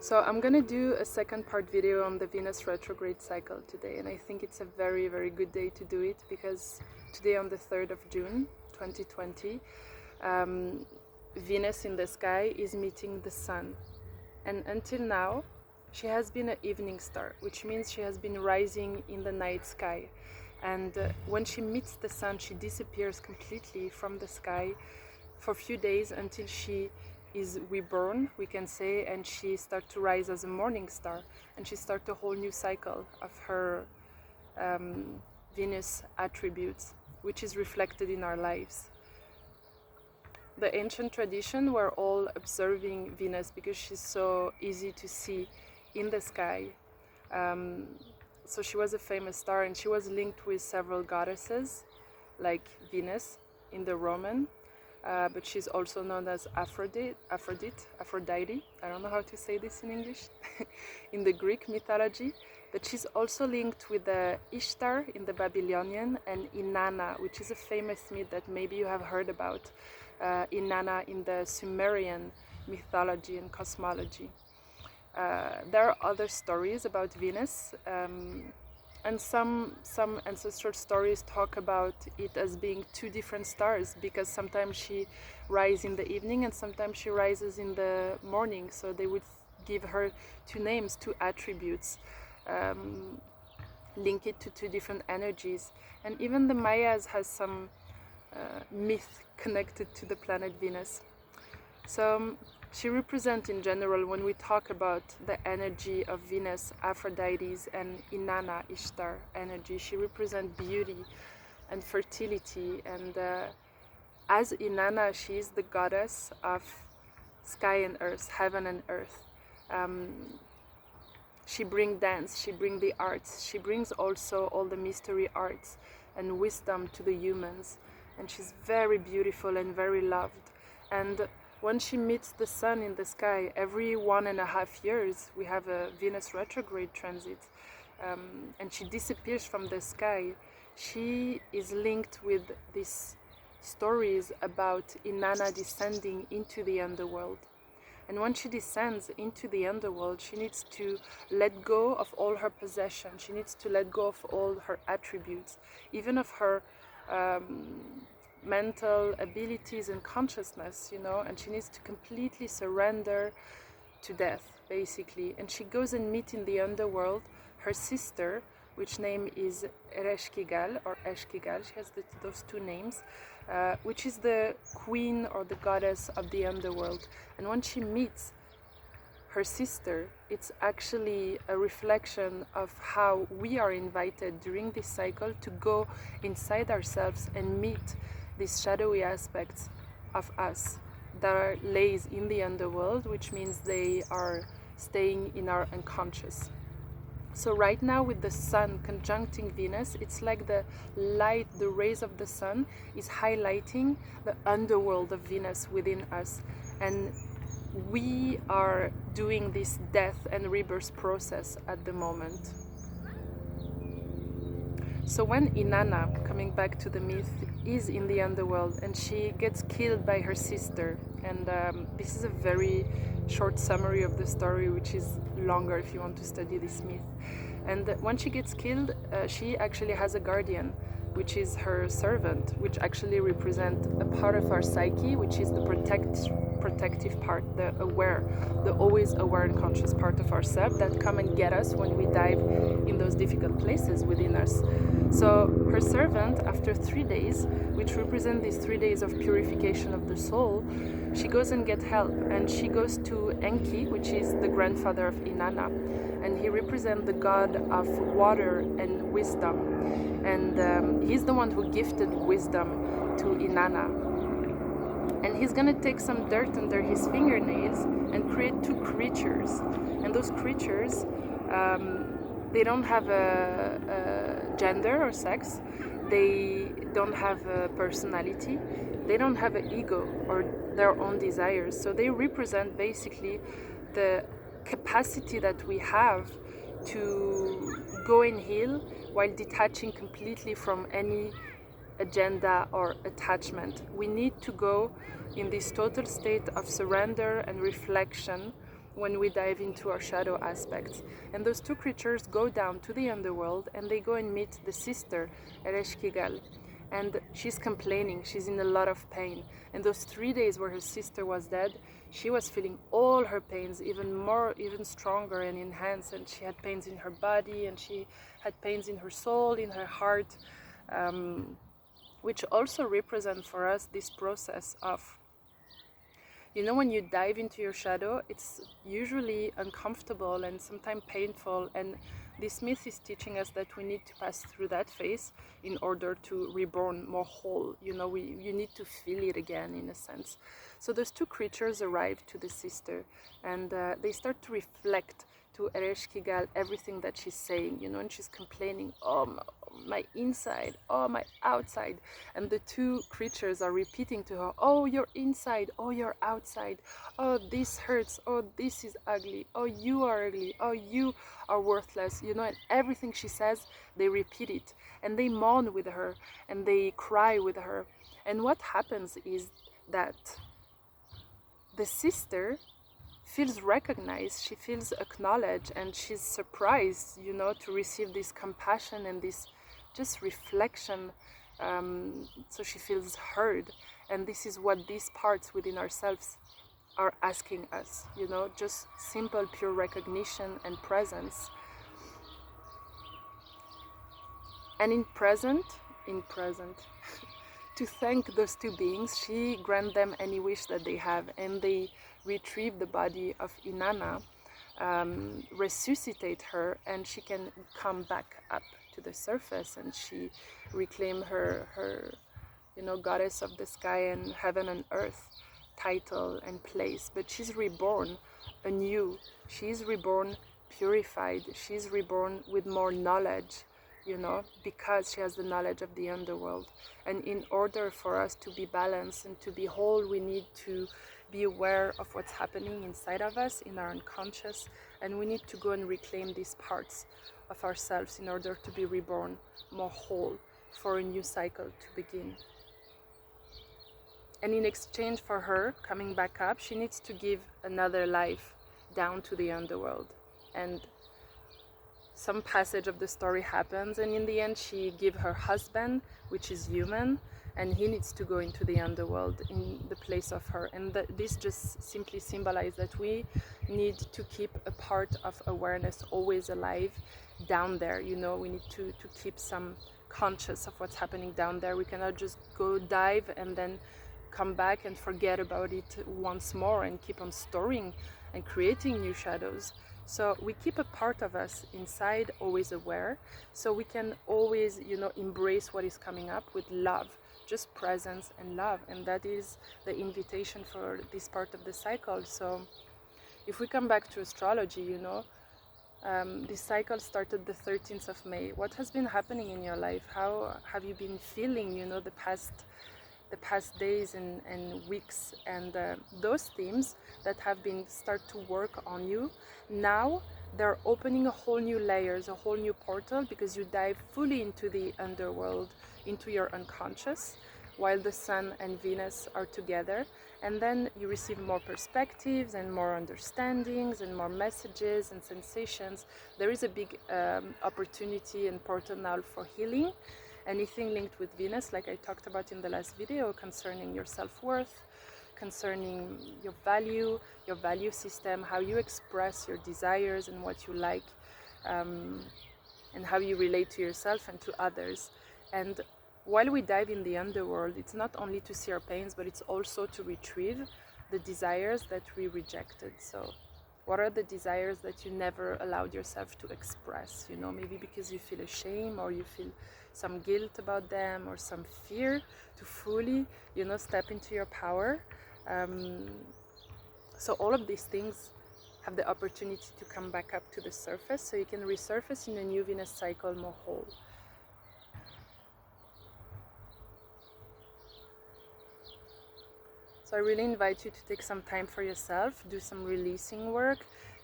So I'm gonna do a second part video on the Venus retrograde cycle today, and I think it's a very good day to do it because today on the 3rd of June 2020 Venus in the sky is meeting the sun, and until now she has been an evening star, which means she has been rising in the night sky, and when she meets the sun she disappears completely from the sky for a few days until she is reborn, we can say, and she starts to rise as a morning star, and she starts a whole new cycle of her Venus attributes, which is reflected in our lives. The ancient tradition were all observing Venus because she's so easy to see in the sky. So she was a famous star, and she was linked with several goddesses like Venus in the Roman, but she's also known as Aphrodite, I don't know how to say this in English, in the Greek mythology. But she's also linked with Ishtar in the Babylonian and Inanna, which is a famous myth that maybe you have heard about, Inanna in the Sumerian mythology and cosmology. There are other stories about Venus, and some ancestral stories talk about it as being two different stars, because sometimes she rises in the evening and sometimes she rises in the morning, so they would give her two names, two attributes, link it to two different energies. And even the Mayas has some myth connected to the planet Venus. So she represents, in general, when we talk about the energy of Venus, Aphrodite's, and Inanna, Ishtar energy, she represents beauty and fertility. And as Inanna, she is the goddess of sky and earth, heaven and earth. She brings dance, she brings the arts, she brings also all the mystery arts and wisdom to the humans. And she's very beautiful and very loved. And when she meets the sun in the sky, every 1.5 years we have a Venus retrograde transit, and she disappears from the sky. She is linked with these stories about Inanna descending into the underworld. And when she descends into the underworld, she needs to let go of all her possessions. She needs to let go of all her attributes, even of her mental abilities and consciousness, and she needs to completely surrender to death, basically. And she goes and meets in the underworld her sister, which name is Ereshkigal or Eshkigal. She has those two names, which is the queen or the goddess of the underworld. And when she meets her sister, it's actually a reflection of how we are invited during this cycle to go inside ourselves and meet these shadowy aspects of us that lays in the underworld, which means they are staying in our unconscious. So right now, with the sun conjuncting Venus, it's like the light, the rays of the sun is highlighting the underworld of Venus within us. And we are doing this death and rebirth process at the moment. So when Inanna, coming back to the myth, is in the underworld and she gets killed by her sister, and this is a very short summary of the story, which is longer if you want to study this myth. And when she gets killed, she actually has a guardian, which is her servant, which actually represents a part of our psyche, which is the protective part, the aware, the always aware and conscious part of ourselves that come and get us when we dive in those difficult places within us. So her servant, after 3 days, which represent these 3 days of purification of the soul, she goes and get help, and she goes to Enki, which is the grandfather of Inanna, and he represents the god of water and wisdom, and he's the one who gifted wisdom to Inanna. And he's gonna take some dirt under his fingernails and create two creatures. And those creatures, they don't have a gender or sex. They don't have a personality. They don't have an ego or their own desires. So they represent basically the capacity that we have to go and heal while detaching completely from any agenda or attachment. We need to go in this total state of surrender and reflection when we dive into our shadow aspects. And those two creatures go down to the underworld and they go and meet the sister, Ereshkigal. And she's complaining, she's in a lot of pain. And those 3 days where her sister was dead, she was feeling all her pains even stronger and enhanced. And she had pains in her body, and she had pains in her soul, in her heart, which also represent for us this process of, you know, when you dive into your shadow, it's usually uncomfortable and sometimes painful. And this myth is teaching us that we need to pass through that phase in order to reborn more whole. You know, you need to feel it again, in a sense. So those two creatures arrive to the sister, and they start to reflect to Ereshkigal everything that she's saying, you know, and she's complaining, oh, my inside, oh, my outside. And the two creatures are repeating to her, oh, you're inside, oh, you're outside, oh, this hurts, oh, this is ugly, oh, you are ugly, oh, you are worthless, you know. And everything she says, they repeat it, and they mourn with her, and they cry with her. And what happens is that the sister feels recognized, she feels acknowledged, and she's surprised, you know, to receive this compassion and this just reflection. So she feels heard, and this is what these parts within ourselves are asking us, you know, just simple, pure recognition and presence. And in present, to thank those two beings, she grants them any wish that they have, and they retrieve the body of Inanna, resuscitate her, and she can come back up to the surface, and she reclaim her, you know, goddess of the sky and heaven and earth title and place. But she's reborn anew. She's reborn purified. She's reborn with more knowledge, you know, because she has the knowledge of the underworld. And in order for us to be balanced and to be whole, we need to be aware of what's happening inside of us, in our unconscious, and we need to go and reclaim these parts of ourselves in order to be reborn more whole for a new cycle to begin. And in exchange for her coming back up, she needs to give another life down to the underworld. And some passage of the story happens, and in the end she gives her husband, which is human, and he needs to go into the underworld in the place of her. And this just simply symbolizes that we need to keep a part of awareness always alive down there. You know, we need to keep some conscious of what's happening down there. We cannot just go dive and then come back and forget about it once more and keep on storing and creating new shadows. So we keep a part of us inside, always aware, so we can always, you know, embrace what is coming up with love, just presence and love. And that is the invitation for this part of the cycle. So if we come back to astrology, you know, this cycle started the 13th of May. What has been happening in your life? How have you been feeling, you know, the past days and weeks? And those themes that have been start to work on you now, they're opening a whole new layers, a whole new portal, because you dive fully into the underworld, into your unconscious, while the Sun and Venus are together. And then you receive more perspectives and more understandings and more messages and sensations. There is a big opportunity and portal now for healing. Anything linked with Venus, like I talked about in the last video, concerning your self-worth, concerning your value system, how you express your desires and what you like, and how you relate to yourself and to others. And while we dive in the underworld, it's not only to see our pains, but it's also to retrieve the desires that we rejected. So what are the desires that you never allowed yourself to express? You know, maybe because you feel ashamed, or you feel some guilt about them, or some fear to fully, you know, step into your power. So all of these things have the opportunity to come back up to the surface, so you can resurface in a new Venus cycle more whole. So I really invite you to take some time for yourself, do some releasing work,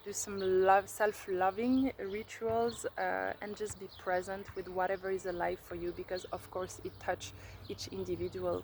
do some self-loving rituals, and just be present with whatever is alive for you, because of course it touches each individual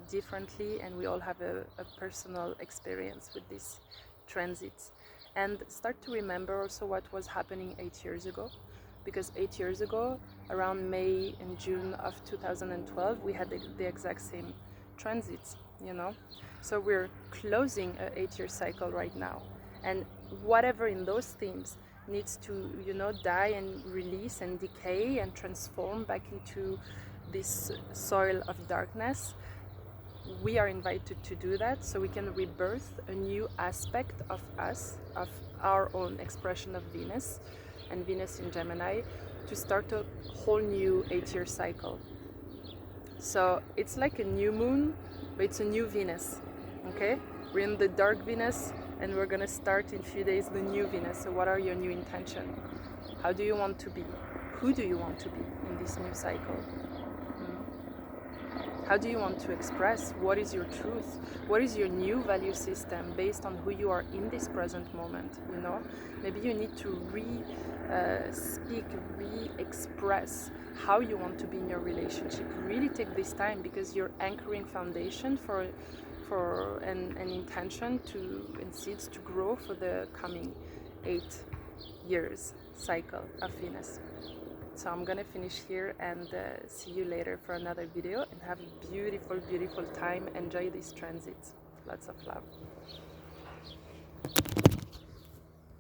differently, and we all have a personal experience with these transits. and start to remember also what was happening 8 years ago, because 8 years ago, around May and June of 2012, we had the exact same transits, you know. So we're closing an 8-year cycle right now, and whatever in those themes needs to, you know, die and release and decay and transform back into this soil of darkness, we are invited to do that, so we can rebirth a new aspect of us, of our own expression of Venus and Venus in Gemini, to start a whole new 8-year cycle. So it's like a new moon, but it's a new Venus, okay? We're in the dark Venus, and we're gonna start in a few days the new Venus. So what are your new intentions? How do you want to be? Who do you want to be in this new cycle? How do you want to express? What is your truth? What is your new value system based on who you are in this present moment, you know? Maybe you need to re-speak, re-express how you want to be in your relationship. Really take this time, because you're anchoring foundation for an intention to, and seeds to grow for the coming 8 years cycle of Venus. So I'm gonna finish here and see you later for another video, and have a beautiful, beautiful time. Enjoy this transit. Lots of love.